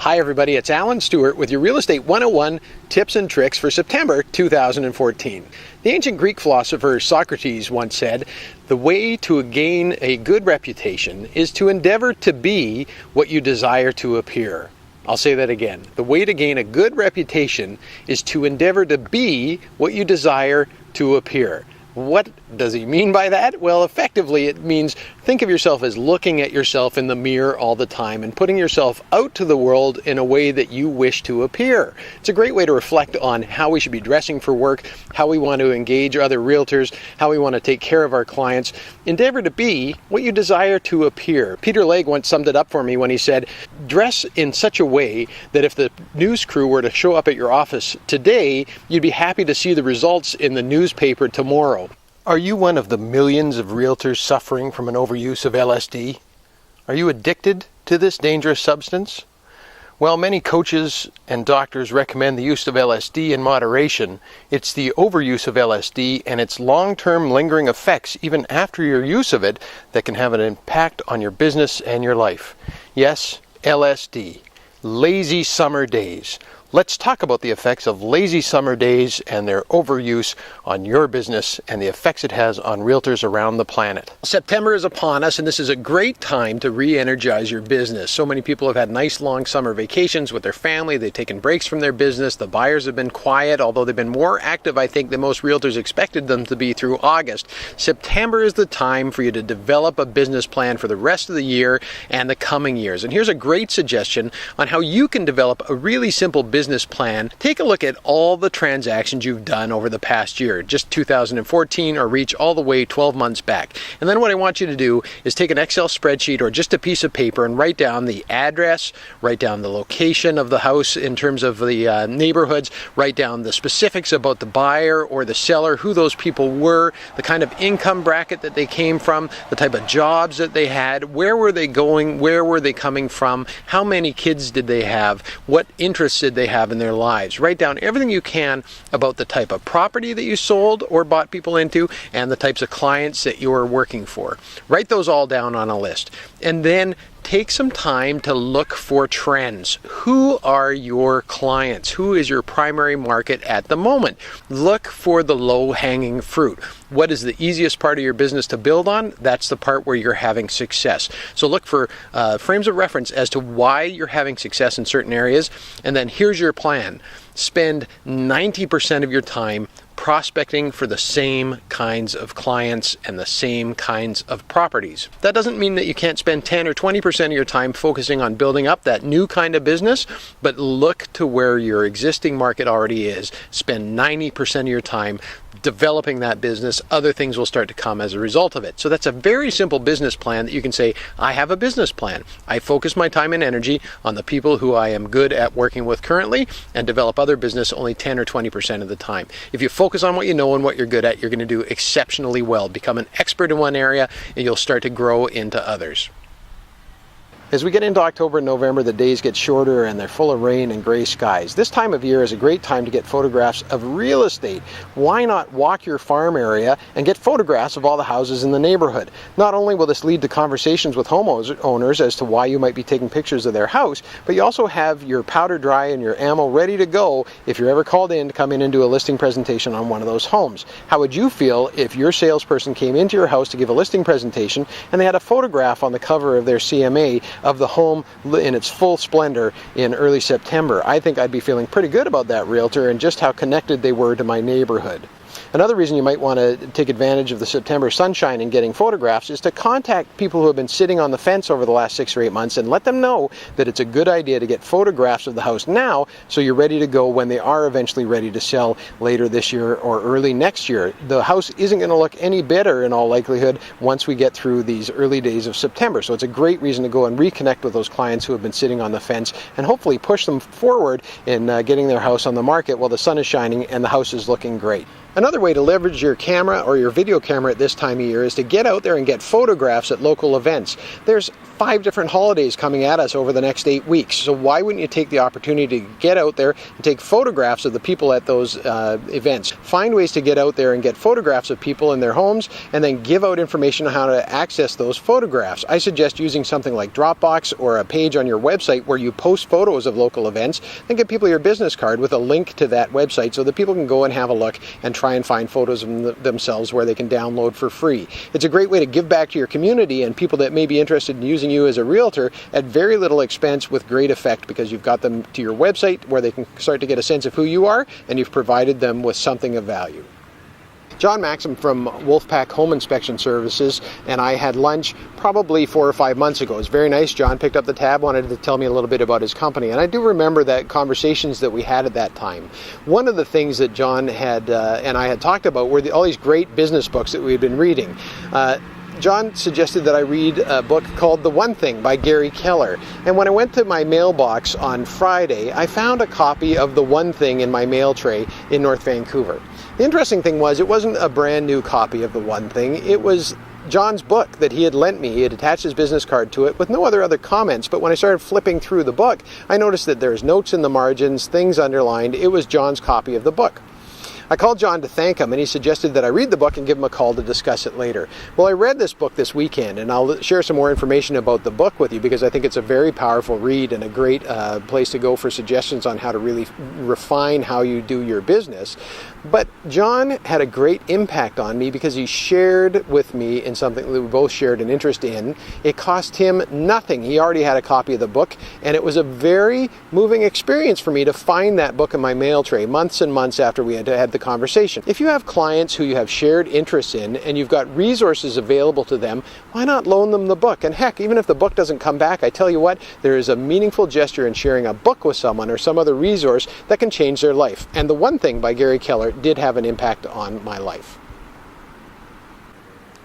Hi everybody, it's Stewart with your Real Estate 101 tips and tricks for September 2014. The ancient Greek philosopher Socrates once said, "The way to gain a good reputation is to endeavor to be what you desire to appear." I'll say that again. The way to gain a good reputation is to endeavor to be what you desire to appear. What does he mean by that? Well, effectively it means think of yourself as looking at yourself in the mirror all the time and putting yourself out to the world in a way that you wish to appear. It's a great way to reflect on how we should be dressing for work, how we want to engage other realtors, how we want to take care of our clients. Endeavor to be what you desire to appear. Peter Legge once summed it up for me when he said, dress in such a way that if the news crew were to show up at your office today, you'd be happy to see the results in the newspaper tomorrow. Are you one of the millions of realtors suffering from an overuse of LSD? Are you addicted to this dangerous substance? While many coaches and doctors recommend the use of LSD in moderation, it's the overuse of LSD and its long-term lingering effects even after your use of it that can have an impact on your business and your life. Yes, LSD. Lazy summer days. Let's talk about the effects of lazy summer days and their overuse on your business and the effects it has on realtors around the planet. September is upon us, and this is a great time to re-energize your business. So many people have had nice long summer vacations with their family. They've taken breaks from their business. The buyers have been quiet, although they've been more active, I think, than most realtors expected them to be through August. September is the time for you to develop a business plan for the rest of the year and the coming years. And here's a great suggestion on how you can develop a really simple business plan. Take a look at all the transactions you've done over the past year, just 2014, or reach all the way 12 months back. And then what I want you to do is take an Excel spreadsheet or just a piece of paper and write down the address, write down the location of the house in terms of the neighborhoods, write down the specifics about the buyer or the seller, who those people were, the kind of income bracket that they came from, the type of jobs that they had, where were they going, where were they coming from, how many kids did they have, what interests did they have in their lives. Write down everything you can about the type of property that you sold or bought people into and the types of clients that you are working for. Write those all down on a list. And then take some time to look for trends. Who are your clients? Who is your primary market at the moment? Look for the low-hanging fruit. What is the easiest part of your business to build on? That's the part where you're having success. So look for frames of reference as to why you're having success in certain areas. And then here's your plan. Spend 90% of your time prospecting for the same kinds of clients and the same kinds of properties. That doesn't mean that you can't spend 10 or 20% of your time focusing on building up that new kind of business, but look to where your existing market already is. Spend 90% of your time developing that business. Other things will start to come as a result of it. So that's a very simple business plan that you can say, I have a business plan. I focus my time and energy on the people who I am good at working with currently and develop other business only 10 or 20% of the time. If you focus on what you know and what you're good at, you're going to do exceptionally well. Become an expert in one area and you'll start to grow into others. As we get into October and November, the days get shorter and they're full of rain and gray skies. This time of year is a great time to get photographs of real estate. Why not walk your farm area and get photographs of all the houses in the neighborhood? Not only will this lead to conversations with homeowners as to why you might be taking pictures of their house, but you also have your powder dry and your ammo ready to go if you're ever called in to come in and do a listing presentation on one of those homes. How would you feel if your salesperson came into your house to give a listing presentation and they had a photograph on the cover of their CMA of the home in its full splendor in early September? I think I'd be feeling pretty good about that realtor and just how connected they were to my neighborhood. Another reason you might want to take advantage of the September sunshine and getting photographs is to contact people who have been sitting on the fence over the last 6 or 8 months and let them know that it's a good idea to get photographs of the house now so you're ready to go when they are eventually ready to sell later this year or early next year. The house isn't going to look any better in all likelihood once we get through these early days of September. So it's a great reason to go and reconnect with those clients who have been sitting on the fence and hopefully push them forward in getting their house on the market while the sun is shining and the house is looking great. Another way to leverage your camera or your video camera at this time of year is to get out there and get photographs at local events. There's 5 different holidays coming at us over the next 8 weeks. So why wouldn't you take the opportunity to get out there and take photographs of the people at those events? Find ways to get out there and get photographs of people in their homes, and then give out information on how to access those photographs. I suggest using something like Dropbox or a page on your website where you post photos of local events, and give people your business card with a link to that website so that people can go and have a look and try and find photos of themselves where they can download for free. It's a great way to give back to your community and people that may be interested in using you as a realtor at very little expense with great effect, because you've got them to your website where they can start to get a sense of who you are, and you've provided them with something of value. John Maxim from Wolfpack Home Inspection Services and I had lunch probably 4 or 5 months ago. It was very nice. John picked up the tab, wanted to tell me a little bit about his company, and I do remember that conversations that we had at that time. One of the things that John had and I had talked about were all these great business books that we had been reading. John suggested that I read a book called The One Thing by Gary Keller. And when I went to my mailbox on Friday, I found a copy of The One Thing in my mail tray in North Vancouver. The interesting thing was, it wasn't a brand new copy of The One Thing. It was John's book that he had lent me. He had attached his business card to it with no other comments. But when I started flipping through the book, I noticed that there's notes in the margins, things underlined. It was John's copy of the book. I called John to thank him, and he suggested that I read the book and give him a call to discuss it later. Well, I read this book this weekend, and I'll share some more information about the book with you, because I think it's a very powerful read and a great place to go for suggestions on how to really refine how you do your business. But John had a great impact on me because he shared with me in something that we both shared an interest in. It cost him nothing. He already had a copy of the book, and it was a very moving experience for me to find that book in my mail tray months and months after we had had the conversation. If you have clients who you have shared interests in and you've got resources available to them, why not loan them the book? And heck, even if the book doesn't come back, I tell you what, there is a meaningful gesture in sharing a book with someone or some other resource that can change their life. And The One Thing by Gary Keller did have an impact on my life.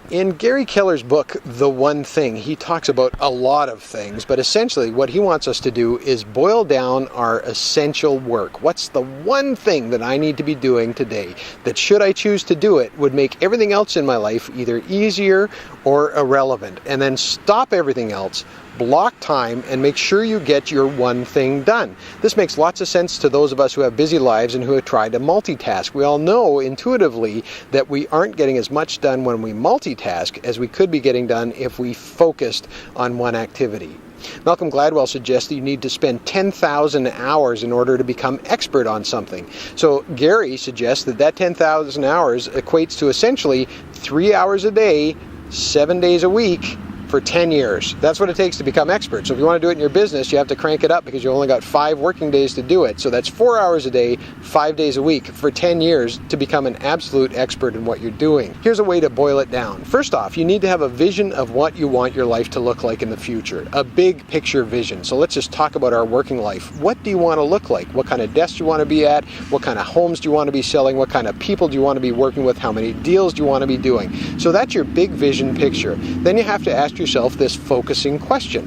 In Gary Keller's book, The One Thing, he talks about a lot of things, but essentially what he wants us to do is boil down our essential work. What's the one thing that I need to be doing today that, should I choose to do it, would make everything else in my life either easier or irrelevant? And then stop everything else, block time, and make sure you get your one thing done. This makes lots of sense to those of us who have busy lives and who have tried to multitask. We all know intuitively that we aren't getting as much done when we multitask as we could be getting done if we focused on one activity. Malcolm Gladwell suggests that you need to spend 10,000 hours in order to become expert on something. So Gary suggests that 10,000 hours equates to essentially 3 hours a day, 7 days a week, for 10 years. That's what it takes to become expert. So if you want to do it in your business, you have to crank it up because you only got 5 working days to do it. So that's 4 hours a day, 5 days a week for 10 years to become an absolute expert in what you're doing. Here's a way to boil it down. First off, you need to have a vision of what you want your life to look like in the future. A big picture vision. So let's just talk about our working life. What do you want to look like? What kind of desk do you want to be at? What kind of homes do you want to be selling? What kind of people do you want to be working with? How many deals do you want to be doing? So that's your big vision picture. Then you have to ask yourself this focusing question.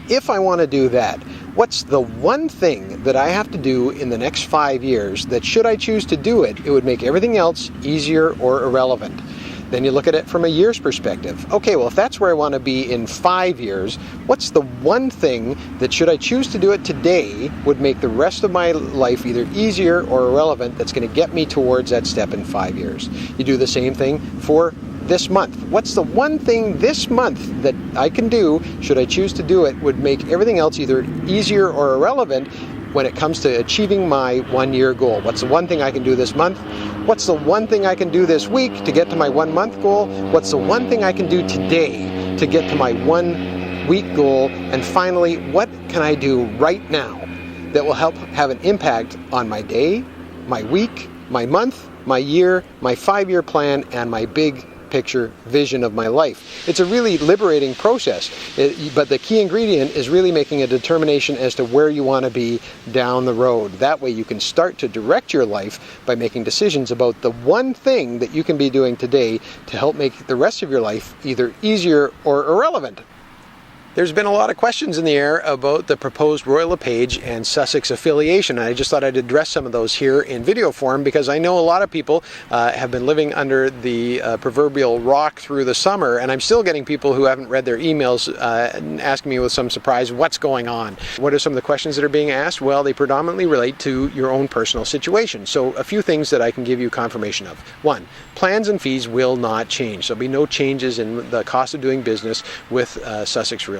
If I want to do that, what's the one thing that I have to do in the next 5 years that, should I choose to do it, it would make everything else easier or irrelevant? Then you look at it from a year's perspective. Okay, well, if that's where I want to be in 5 years, what's the one thing that, should I choose to do it today, would make the rest of my life either easier or irrelevant, that's going to get me towards that step in 5 years? You do the same thing for this month. What's the one thing this month that I can do, should I choose to do it, would make everything else either easier or irrelevant when it comes to achieving my 1 year goal? What's the one thing I can do this month? What's the one thing I can do this week to get to my 1 month goal? What's the one thing I can do today to get to my 1 week goal? And finally, what can I do right now that will help have an impact on my day, my week, my month, my year, my 5-year plan, and my big picture vision of my life? It's a really liberating process, but the key ingredient is really making a determination as to where you want to be down the road. That way you can start to direct your life by making decisions about the one thing that you can be doing today to help make the rest of your life either easier or irrelevant. There's been a lot of questions in the air about the proposed Royal LePage and Sussex affiliation. I just thought I'd address some of those here in video form because I know a lot of people have been living under the proverbial rock through the summer, and I'm still getting people who haven't read their emails asking me with some surprise what's going on. What are some of the questions that are being asked? Well, they predominantly relate to your own personal situation. So a few things that I can give you confirmation of. One, plans and fees will not change. There'll be no changes in the cost of doing business with Sussex Realty.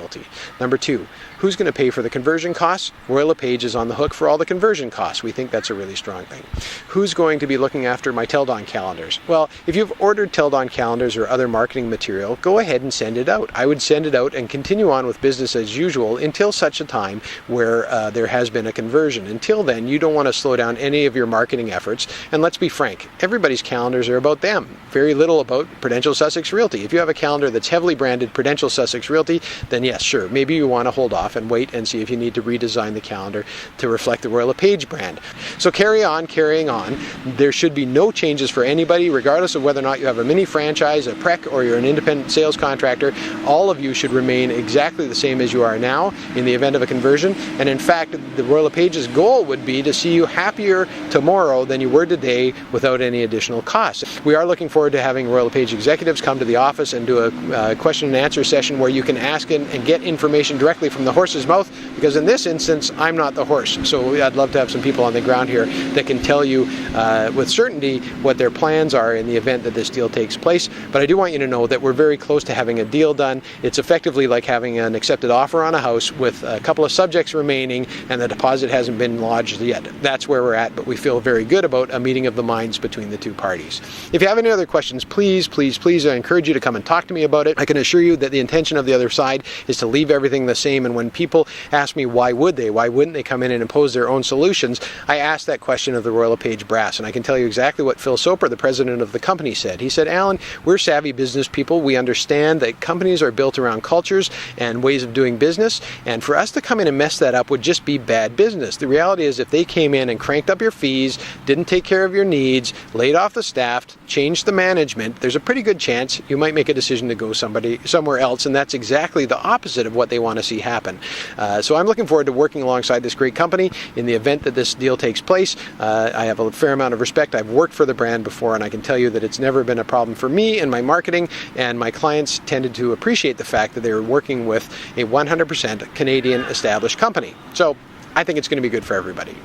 Number two, who's going to pay for the conversion costs? Royal LePage is on the hook for all the conversion costs. We think that's a really strong thing. Who's going to be looking after my Teldon calendars? Well, if you've ordered Teldon calendars or other marketing material, go ahead and send it out. I would send it out and continue on with business as usual until such a time where there has been a conversion. Until then, you don't want to slow down any of your marketing efforts. And let's be frank, everybody's calendars are about them. Very little about Prudential Sussex Realty. If you have a calendar that's heavily branded Prudential Sussex Realty, then yes, sure, maybe you want to hold off and wait and see if you need to redesign the calendar to reflect the Royal LePage brand. So carrying on. There should be no changes for anybody, regardless of whether or not you have a mini franchise, a PREC, or you're an independent sales contractor. All of you should remain exactly the same as you are now in the event of a conversion. And in fact, the Royal LePage's goal would be to see you happier tomorrow than you were today without any additional costs. We are looking forward to having Royal LePage executives come to the office and do a question and answer session where you can ask and get information directly from the horse's mouth, because in this instance, I'm not the horse. So I'd love to have some people on the ground here that can tell you with certainty what their plans are in the event that this deal takes place. But I do want you to know that we're very close to having a deal done. It's effectively like having an accepted offer on a house with a couple of subjects remaining and the deposit hasn't been lodged yet. That's where we're at, but we feel very good about a meeting of the minds between the two parties. If you have any other questions, please, I encourage you to come and talk to me about it. I can assure you that the intention of the other side is to leave everything the same, and when people ask me why wouldn't they come in and impose their own solutions, I ask that question of the Royal LePage brass, and I can tell you exactly what Phil Soper, the president of the company, said. He said, Alan, we're savvy business people. We understand that companies are built around cultures and ways of doing business, and for us to come in and mess that up would just be bad business. The reality is if they came in and cranked up your fees, didn't take care of your needs, laid off the staff, changed the management, there's a pretty good chance you might make a decision to go somewhere else, and that's exactly the opposite of what they want to see happen. So I'm looking forward to working alongside this great company in the event that this deal takes place. I have a fair amount of respect. I've worked for the brand before, and I can tell you that it's never been a problem for me in my marketing, and my clients tended to appreciate the fact that they were working with a 100% Canadian established company. So I think it's going to be good for everybody.